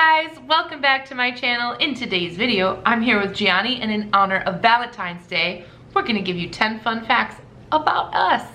guys, welcome back to my channel. In today's video, I'm here with Gianni, and in honor of Valentine's Day, we're gonna give you 10 fun facts about us.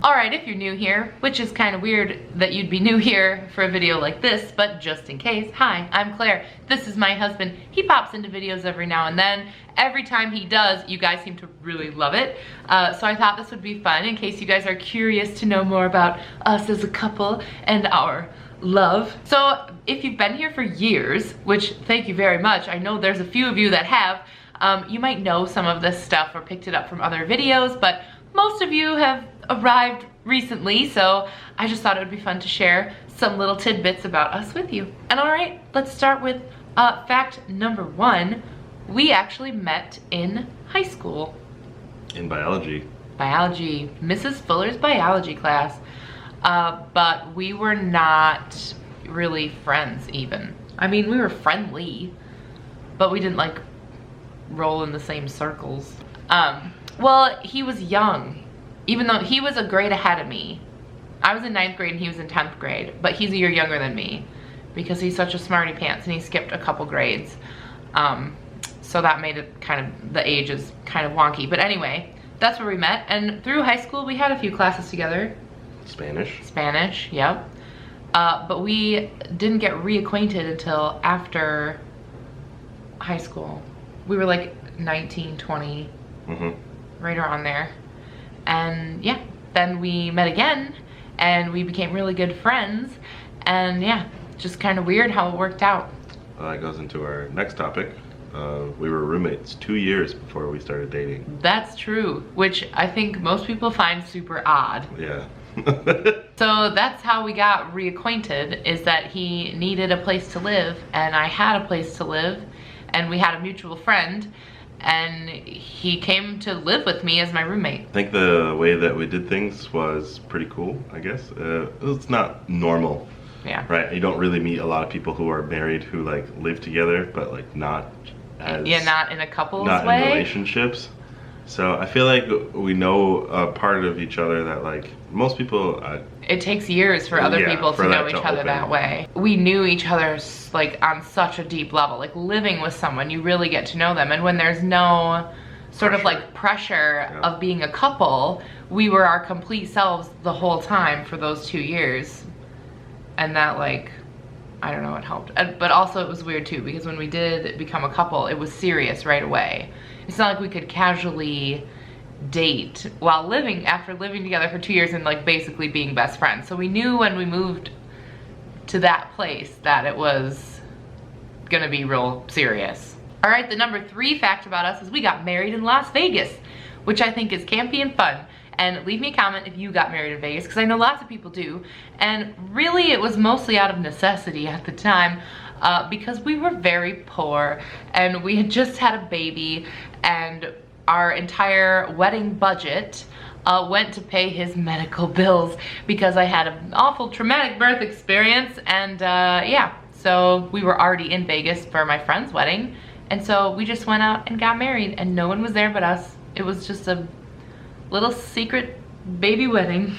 Alright, if you're new here, which is kind of weird that you'd be new here for a video like this, but just in case, hi, I'm Claire. This is my husband. He pops into videos every now and then. Every time he does, you guys seem to really love it. So I thought this would be fun in case you guys are curious to know more about us as a couple and our love. So if you've been here for years, which thank you very much, I know there's a few of you that have, you might know some of this stuff or picked it up from other videos, but most of you have arrived recently, so I just thought it would be fun to share some little tidbits about us with you. And alright, let's start with fact number 1. We actually met in high school. In biology. Biology, Mrs. Fuller's biology class. But we were not really friends even. I mean, we were friendly, but we didn't like roll in the same circles. Well, he was young, even though he was a grade ahead of me. I was in 9th grade and he was in 10th grade, but he's a year younger than me because he's such a smarty pants and he skipped a couple grades. So that made it kind of, the age is kind of wonky. But anyway, that's where we met. And through high school, we had a few classes together. Spanish, yep. But we didn't get reacquainted until after high school. We were like 19, 20. Right around there. And yeah, then we met again and we became really good friends, and yeah, just kind of weird how it worked out. Well, that goes into our next topic. We were roommates 2 years before we started dating. That's true, which I think most people find super odd. Yeah. So that's how we got reacquainted, is that he needed a place to live and I had a place to live, and we had a mutual friend, and he came to live with me as my roommate. I think the way that we did things was pretty cool, I guess. It's not normal. Yeah. Right? You don't really meet a lot of people who are married who like live together, but like not as... Yeah, not in a couple's way. Not in relationships. So I feel like we know a part of each other that like most people... it takes years for other people to know each other that way. We knew each other like on such a deep level. Like living with someone, you really get to know them. And when there's no sort of like pressure of being a couple, we were our complete selves the whole time for those 2 years. And that like, I don't know, it helped. But also it was weird too, because when we did become a couple, it was serious right away. It's not like we could casually date while after living together for 2 years and like basically being best friends. So we knew when we moved to that place that it was gonna be real serious. All right, the number 3 fact about us is we got married in Las Vegas, which I think is campy and fun. And leave me a comment if you got married in Vegas, because I know lots of people do. And really it was mostly out of necessity at the time, because we were very poor and we had just had a baby, and our entire wedding budget went to pay his medical bills because I had an awful traumatic birth experience. And yeah, so we were already in Vegas for my friend's wedding, and so we just went out and got married and no one was there but us. It was just a little secret baby wedding.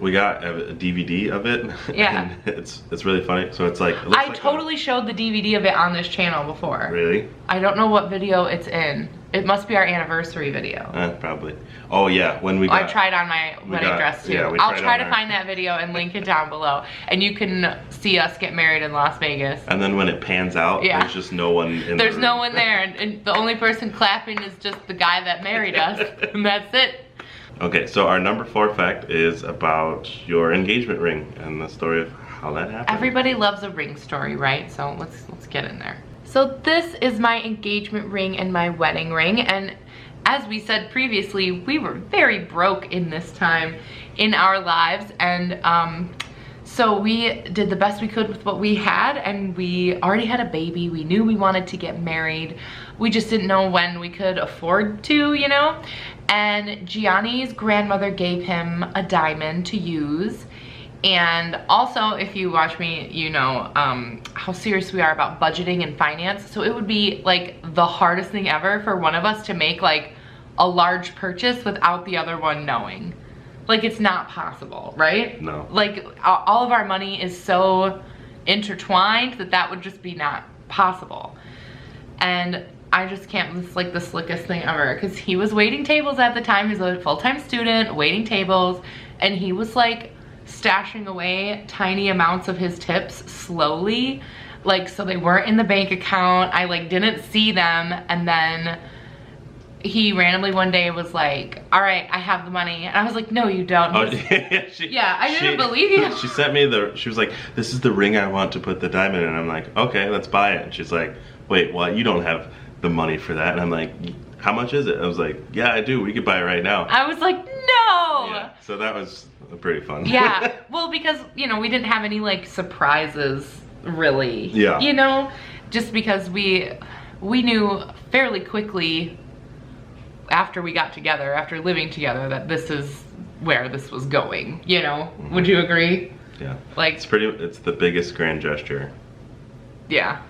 We got a DVD of it. Yeah. And it's really funny. So it's like, I totally showed the DVD of it on this channel before. Really? I don't know what video it's in. It must be our anniversary video. Probably. Oh yeah, when we got... I tried on my wedding dress too. Yeah, I'll try to find that video and link it down below. And you can see us get married in Las Vegas. And then when it pans out, there's just no one in the room. There's no one there, and the only person clapping is just the guy that married us, and that's it. Okay, so our number 4 fact is about your engagement ring and the story of how that happened. Everybody loves a ring story, right? So let's get in there. So this is my engagement ring and my wedding ring, and as we said previously, we were very broke in this time in our lives, and so we did the best we could with what we had, and we already had a baby. We knew we wanted to get married. We just didn't know when we could afford to, you know? And Gianni's grandmother gave him a diamond to use. And also, if you watch me, you know how serious we are about budgeting and finance. So it would be like the hardest thing ever for one of us to make like a large purchase without the other one knowing. Like, it's not possible, right? No. Like, all of our money is so intertwined that would just be not possible. And I just can't, it's like the slickest thing ever, because he was waiting tables at the time. He was a full-time student, waiting tables, and he was like stashing away tiny amounts of his tips slowly, like, so they weren't in the bank account. I like didn't see them, and then he randomly one day was like, all right, I have the money. And I was like, no, you don't. Oh, yeah, I didn't believe you. She sent me she was like, this is the ring I want to put the diamond in. And I'm like, okay, let's buy it. And she's like, wait, what? You don't have the money for that? And I'm like, how much is it? I was like, yeah, I do. We could buy it right now. I was like, no. Yeah, so that was pretty fun. Yeah, well, because, you know, we didn't have any like surprises really. Yeah. You know, just because we knew fairly quickly after we got together, after living together, that this is where this was going, you know? Mm-hmm. Would you agree? Yeah. Like, it's the biggest grand gesture. Yeah.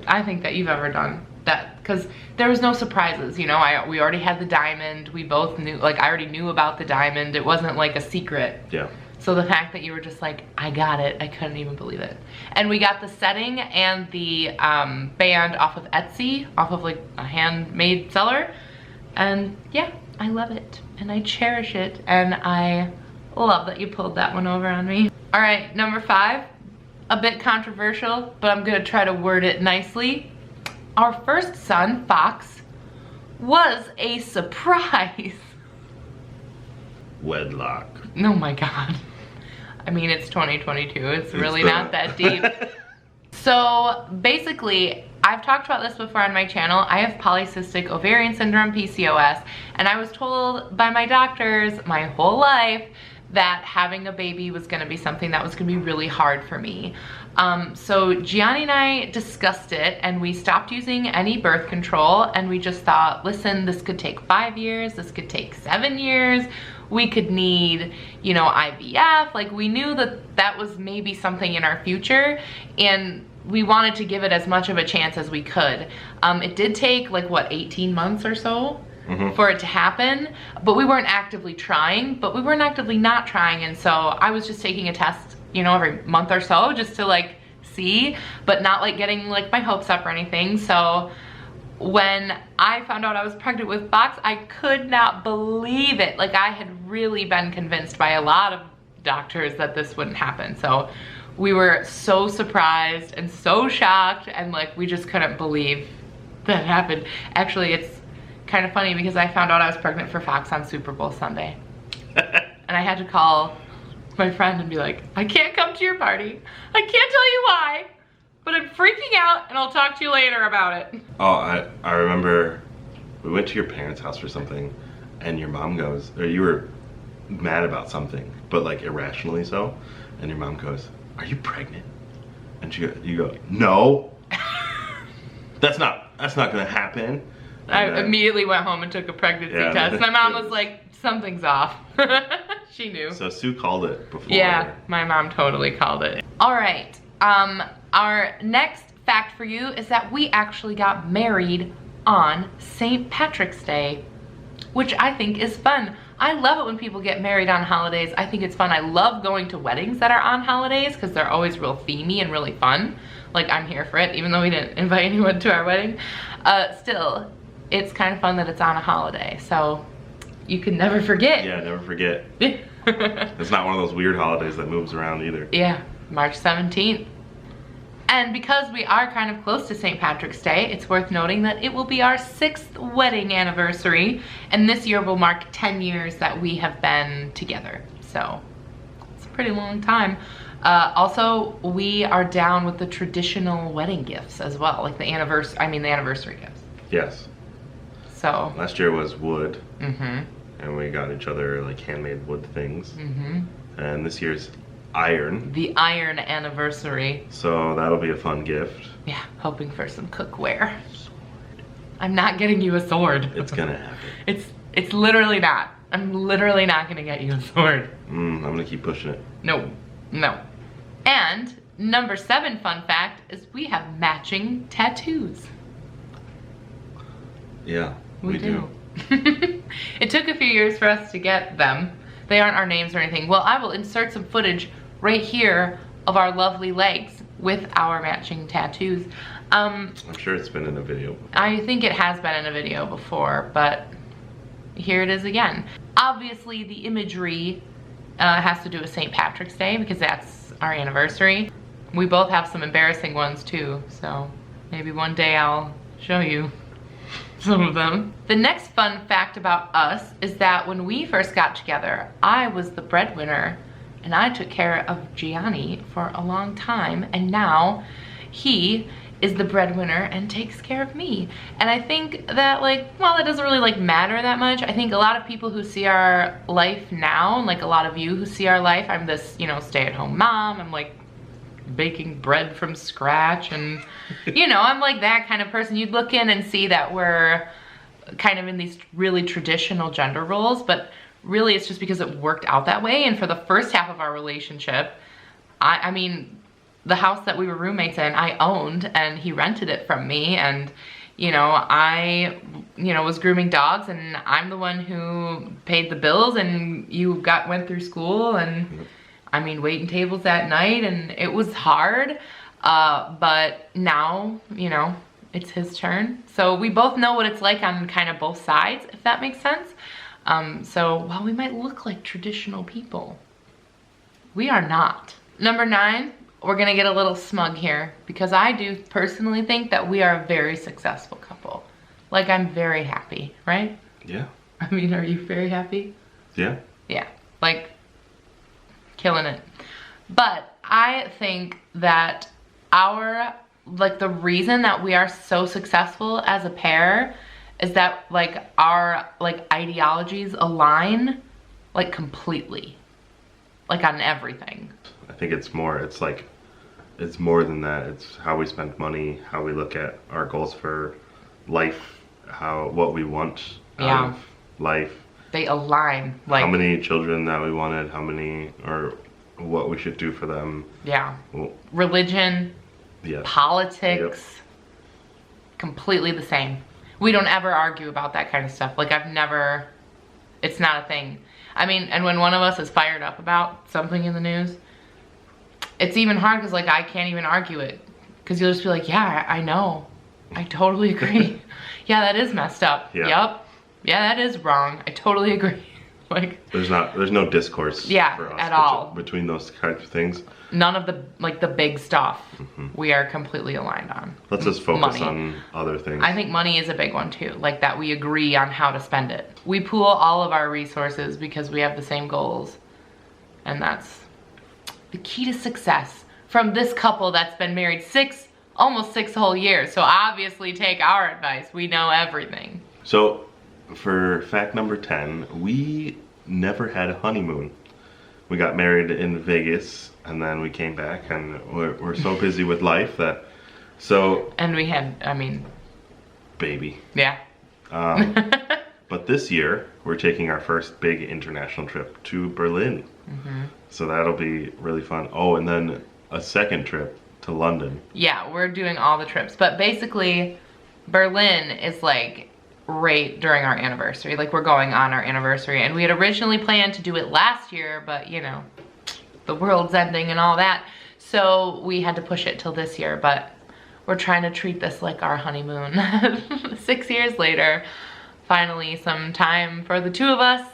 I think that you've ever done that, because there was no surprises, you know? We already had the diamond. We both knew, like, I already knew about the diamond. It wasn't like a secret. Yeah. So the fact that you were just like, I got it, I couldn't even believe it. And we got the setting and the band off of Etsy, off of like a handmade seller. And yeah, I love it and I cherish it, and I love that you pulled that one over on me. All right, number 5, a bit controversial, but I'm gonna try to word it nicely. Our first son, Fox, was a surprise. Wedlock. Oh my God. I mean, it's 2022, it's really not that deep. So basically, I've talked about this before on my channel. I have polycystic ovarian syndrome, PCOS, and I was told by my doctors my whole life that having a baby was gonna be something that was gonna be really hard for me. So Gianni and I discussed it, and we stopped using any birth control, and we just thought, listen, this could take 5 years, this could take 7 years, we could need, you know, IVF. Like, we knew that that was maybe something in our future, and we wanted to give it as much of a chance as we could. It did take like, what, 18 months or so for it to happen, but we weren't actively trying, but we weren't actively not trying. And so I was just taking a test, you know, every month or so, just to like see, but not like getting like my hopes up or anything. So when I found out I was pregnant with Fox, I could not believe it. Like, I had really been convinced by a lot of doctors that this wouldn't happen. So we were so surprised and so shocked, and like, we just couldn't believe that it happened. Actually, it's kind of funny because I found out I was pregnant for Fox on Super Bowl Sunday. And I had to call my friend and be like, I can't come to your party. I can't tell you why, but I'm freaking out, and I'll talk to you later about it. Oh, I remember we went to your parents' house for something, and your mom goes, or you were mad about something, but like irrationally so, and your mom goes, are you pregnant? And you go, no. that's not gonna happen. And I immediately went home and took a pregnancy test. My mom was like, something's off. She knew. So Sue called it before. Yeah, my mom totally called it. All right, our next fact for you is that we actually got married on St. Patrick's Day, which I think is fun. I love it when people get married on holidays. I think it's fun. I love going to weddings that are on holidays because they're always real themey and really fun. Like, I'm here for it, even though we didn't invite anyone to our wedding. Still, it's kind of fun that it's on a holiday, so you can never forget. Yeah, never forget. It's not one of those weird holidays that moves around either. Yeah, March 17th. And because we are kind of close to St. Patrick's Day, it's worth noting that it will be our 6th wedding anniversary, and this year will mark 10 years that we have been together. So it's a pretty long time. Also, we are down with the traditional wedding gifts as well, like the anniversary gifts. Yes. So last year was wood, and we got each other like handmade wood things, and this year's iron. The iron anniversary. So that'll be a fun gift. Yeah, hoping for some cookware. I'm not getting you a sword. It's gonna happen. It's literally not. I'm literally not gonna get you a sword. I'm gonna keep pushing it. No, no. And number 7 fun fact is we have matching tattoos. Yeah, we do. It took a few years for us to get them. They aren't our names or anything. Well, I will insert some footage right here of our lovely legs with our matching tattoos. I'm sure it's been in a video. I think it has been in a video before, but here it is again. Obviously, the imagery has to do with St. Patrick's Day because that's our anniversary. We both have some embarrassing ones too, so maybe one day I'll show you some of them. The next fun fact about us is that when we first got together, I was the breadwinner and I took care of Gianni for a long time, and now he is the breadwinner and takes care of me. And I think that, like, well, it doesn't really like matter that much. I think a lot of people who see our life now, like a lot of you who see our life, I'm this, you know, stay-at-home mom. I'm like baking bread from scratch, and you know, I'm like that kind of person. You'd look in and see that we're kind of in these really traditional gender roles, but really it's just because it worked out that way. And for the first half of our relationship, I mean, the house that we were roommates in, I owned, and he rented it from me. And, you know, I, you know, was grooming dogs, and I'm the one who paid the bills, and you went through school, and I mean, waiting tables at night, and it was hard. But now, you know, it's his turn. So we both know what it's like on kind of both sides, if that makes sense. So while we might look like traditional people, we are not. Number 9, we're gonna get a little smug here because I do personally think that we are a very successful couple. Like, I'm very happy, right? Yeah. I mean, are you very happy? Yeah. Yeah, like killing it. But I think that the reason that we are so successful as a pair is that like our ideologies align like completely, like on everything. I think it's more more than that. It's how we spend money, how we look at our goals for life, what we want out of life. They align. Like how many children that we wanted, or what we should do for them. Yeah. Well, religion, politics, completely the same. We don't ever argue about that kind of stuff. Like it's not a thing. I mean, and when one of us is fired up about something in the news, it's even hard because like I can't even argue it, because you'll just be like, yeah, I know. I totally agree. Yeah, that is messed up. Yeah. Yep. Yeah, that is wrong. I totally agree. Like there's no discourse for us at all between those kinds of things. None of the big stuff we are completely aligned on. Let's just focus on other things. I think money is a big one too, like that we agree on how to spend it. We pool all of our resources because we have the same goals, and that's the key to success from this couple that's been married almost 6 whole years. So obviously take our advice. We know everything. So for fact number 10, we never had a honeymoon. We got married in Vegas, and then we came back, and we're so busy with life that and we had, I mean, baby. Yeah. But this year we're taking our first big international trip to Berlin. So that'll be really fun. Oh, and then a second trip to London. Yeah, we're doing all the trips, but basically Berlin is like right during our anniversary. Like we're going on our anniversary, and we had originally planned to do it last year, but you know, the world's ending and all that, so we had to push it till this year. But we're trying to treat this like our honeymoon. 6 years later, finally some time for the two of us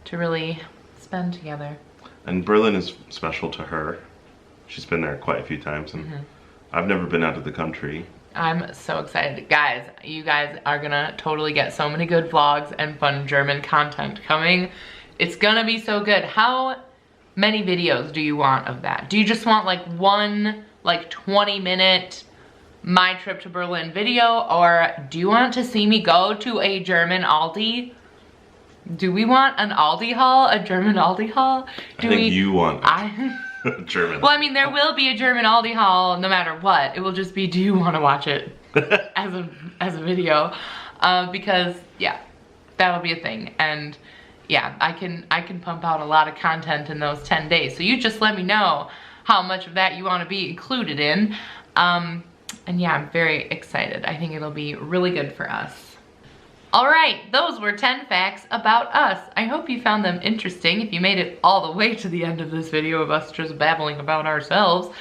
to really spend together. And Berlin is special to her. She's been there quite a few times, and I've never been out of the country. I'm so excited. Guys, you guys are gonna totally get so many good vlogs and fun German content coming. It's gonna be so good. How many videos do you want of that? Do you just want like one, like 20-minute my trip to Berlin video, or do you want to see me go to a German Aldi? Do we want an Aldi haul, a German Aldi haul? You want German. Well, I mean, there will be a German Aldi haul no matter what. It will just be, do you want to watch it as a video? Because yeah, that'll be a thing. And yeah, I can pump out a lot of content in those 10 days. So you just let me know how much of that you want to be included in. And yeah, I'm very excited. I think it'll be really good for us. All right, those were 10 facts about us. I hope you found them interesting. If you made it all the way to the end of this video of us just babbling about ourselves,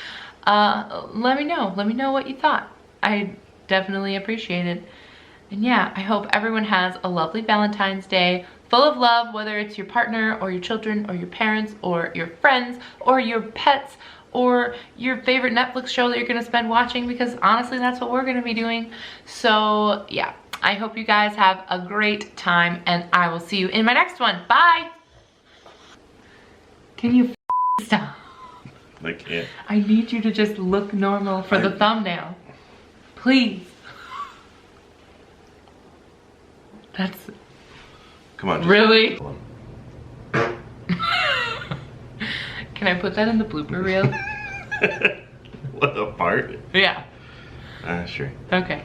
let me know. Let me know what you thought. I definitely appreciate it. And yeah, I hope everyone has a lovely Valentine's Day, full of love, whether it's your partner or your children or your parents or your friends or your pets or your favorite Netflix show that you're gonna spend watching, because honestly, that's what we're gonna be doing. So yeah, I hope you guys have a great time, and I will see you in my next one. Bye! Can you stop? I can't. I need you to just look normal for the thumbnail. Please. That's... Come on. Really? Can I put that in the blooper reel? What, a part? Yeah. Sure. Okay.